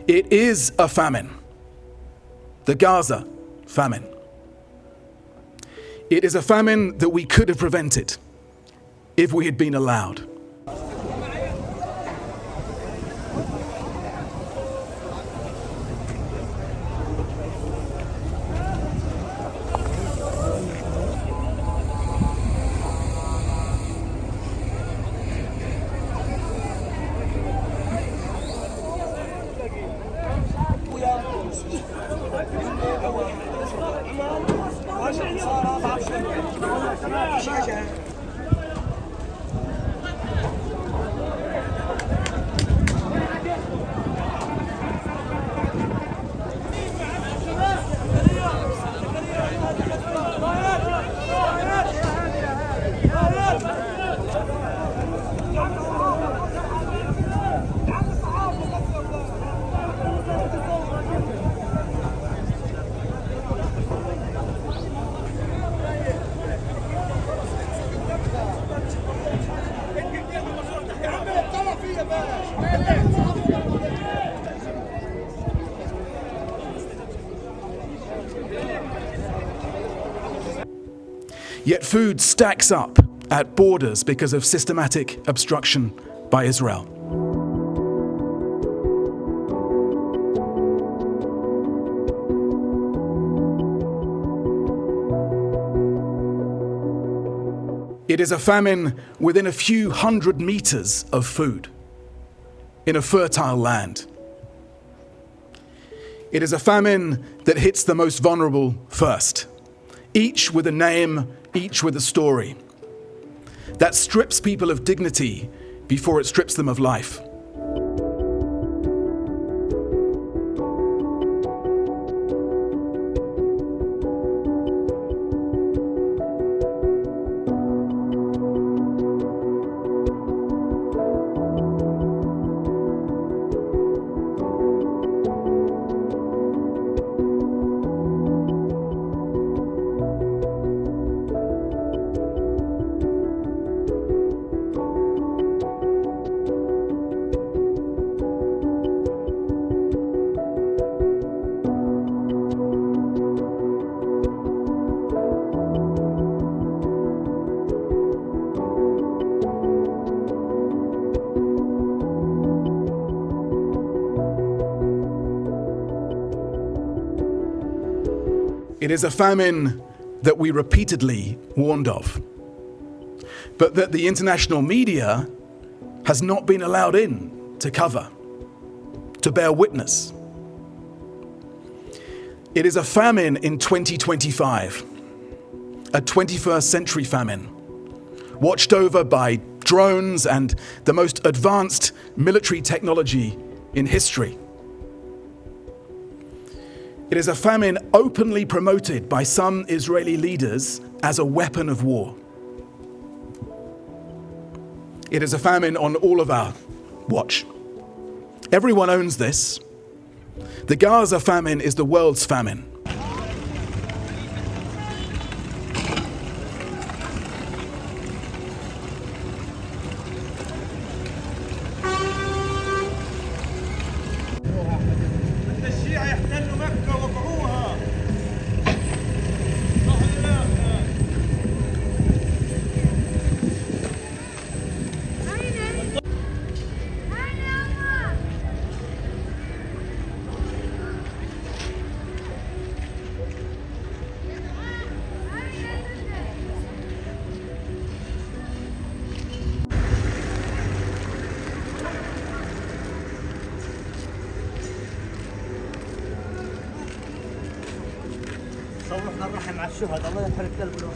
It is a famine. The Gaza famine. It is a famine that we could have prevented if we had been allowed. Yet food stacks up at borders because of systematic obstruction by Israel. It is a famine within a few hundred meters of food in a fertile land. It is a famine that hits the most vulnerable first, each with a name, each with a story, that strips people of dignity before it strips them of life. It is a famine that we repeatedly warned of, but that the international media has not been allowed in to cover, to bear witness. It is a famine in 2025, a 21st century famine, watched over by drones and the most advanced military technology in history. It is a famine openly promoted by some Israeli leaders as a weapon of war. It is a famine on all of our watch. Everyone owns this. The Gaza famine is the world's famine. صوحنا نروح مع الشهداء الله يحرق قلبنا.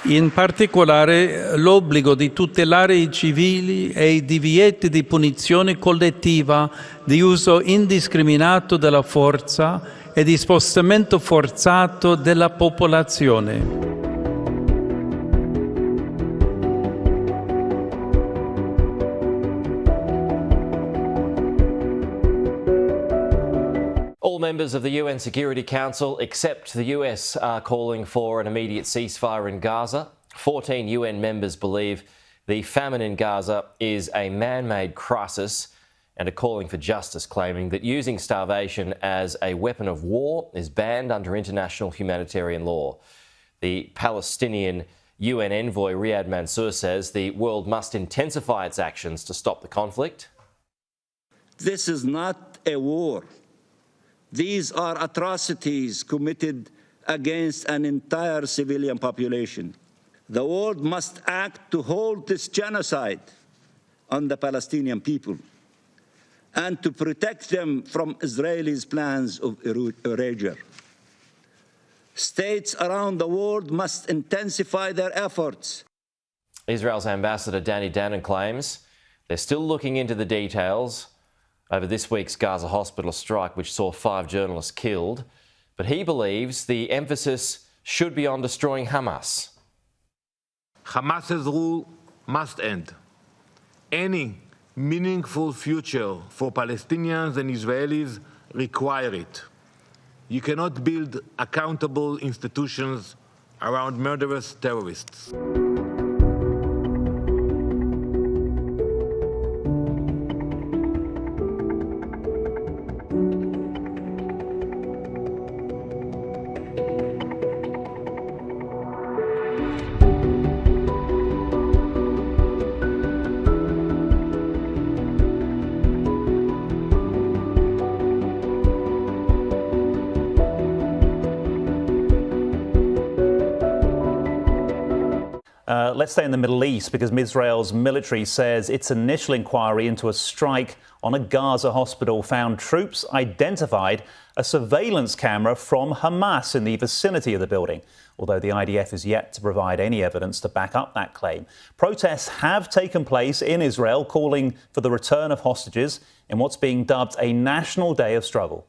In particolare l'obbligo di tutelare i civili e i divieti di punizione collettiva di uso indiscriminato della forza e di spostamento forzato della popolazione. All members of the UN Security Council, except the US, are calling for an immediate ceasefire in Gaza. 14 UN members believe the famine in Gaza is a man-made crisis and are calling for justice, claiming that using starvation as a weapon of war is banned under international humanitarian law. The Palestinian UN envoy Riyad Mansour says the world must intensify its actions to stop the conflict. This is not a war. These are atrocities committed against an entire civilian population. The world must act to halt this genocide on the Palestinian people and to protect them from Israelis' plans of erasure. States around the world must intensify their efforts. Israel's ambassador Danny Danon claims they're still looking into the details over this week's Gaza hospital strike, which saw 5 journalists killed. But he believes the emphasis should be on destroying Hamas. Hamas's rule must end. Any meaningful future for Palestinians and Israelis require it. You cannot build accountable institutions around murderous terrorists. Let's stay in the Middle East because Israel's military says its initial inquiry into a strike on a Gaza hospital found troops identified a surveillance camera from Hamas in the vicinity of the building, although the IDF is yet to provide any evidence to back up that claim. Protests have taken place in Israel calling for the return of hostages in what's being dubbed a national day of struggle.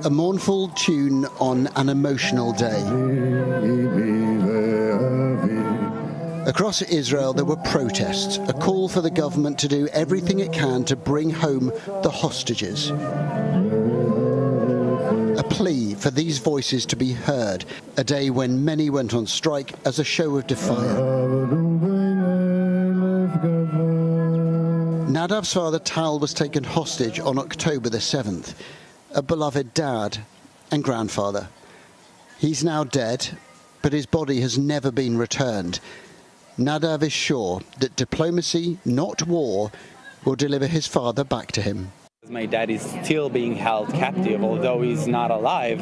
A mournful tune on an emotional day. Across Israel, there were protests, a call for the government to do everything it can to bring home the hostages. A plea for these voices to be heard, a day when many went on strike as a show of defiance. Nadav's father Tal was taken hostage on October the 7th, a beloved dad and grandfather. He's now dead, but his body has never been returned. Nadav is sure that diplomacy, not war, will deliver his father back to him. My dad is still being held captive, although he's not alive.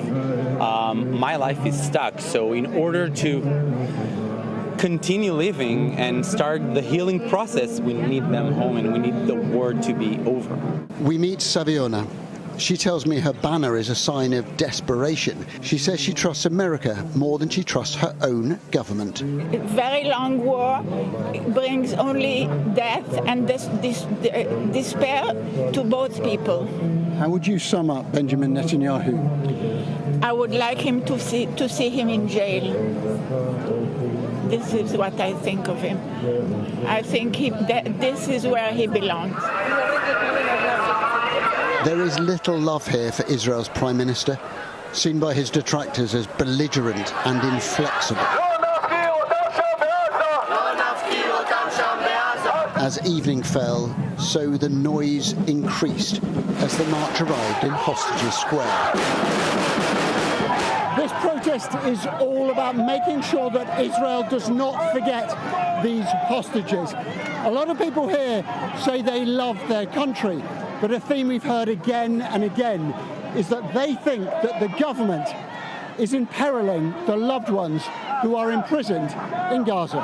My life is stuck, so in order to continue living and start the healing process, we need them home and we need the war to be over. We meet Saviona. She tells me her banner is a sign of desperation. She says she trusts America more than she trusts her own government. A very long war brings only death and despair to both people. How would you sum up Benjamin Netanyahu? I would like him to see him in jail. This is what I think of him. I think this is where he belongs. There is little love here for Israel's Prime Minister, seen by his detractors as belligerent and inflexible. As evening fell, so the noise increased as the march arrived in Hostages Square. This protest is all about making sure that Israel does not forget these hostages. A lot of people here say they love their country, but a theme we've heard again and again is that they think that the government is imperiling the loved ones who are imprisoned in Gaza.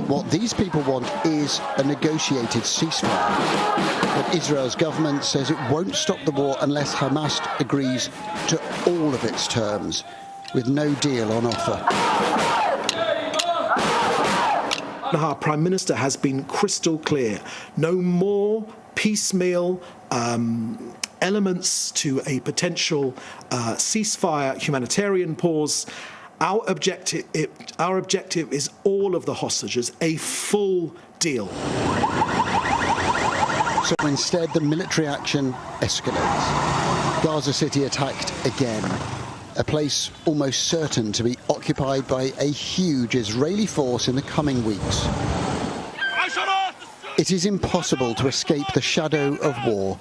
What these people want is a negotiated ceasefire. But Israel's government says it won't stop the war unless Hamas agrees to all of its terms, with no deal on offer. Our Prime Minister has been crystal clear. No more piecemeal elements to a potential ceasefire, humanitarian pause. Our objective is all of the hostages, a full deal. So instead, the military action escalates. Gaza City attacked again, a place almost certain to be occupied by a huge Israeli force in the coming weeks. It is impossible to escape the shadow of war.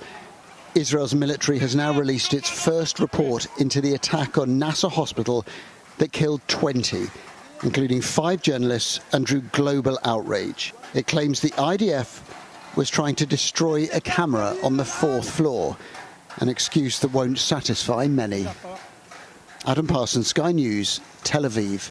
Israel's military has now released its first report into the attack on Nasser Hospital that killed 20, including 5 journalists, and drew global outrage. It claims the IDF was trying to destroy a camera on the 4th floor, an excuse that won't satisfy many. Adam Parsons, Sky News, Tel Aviv.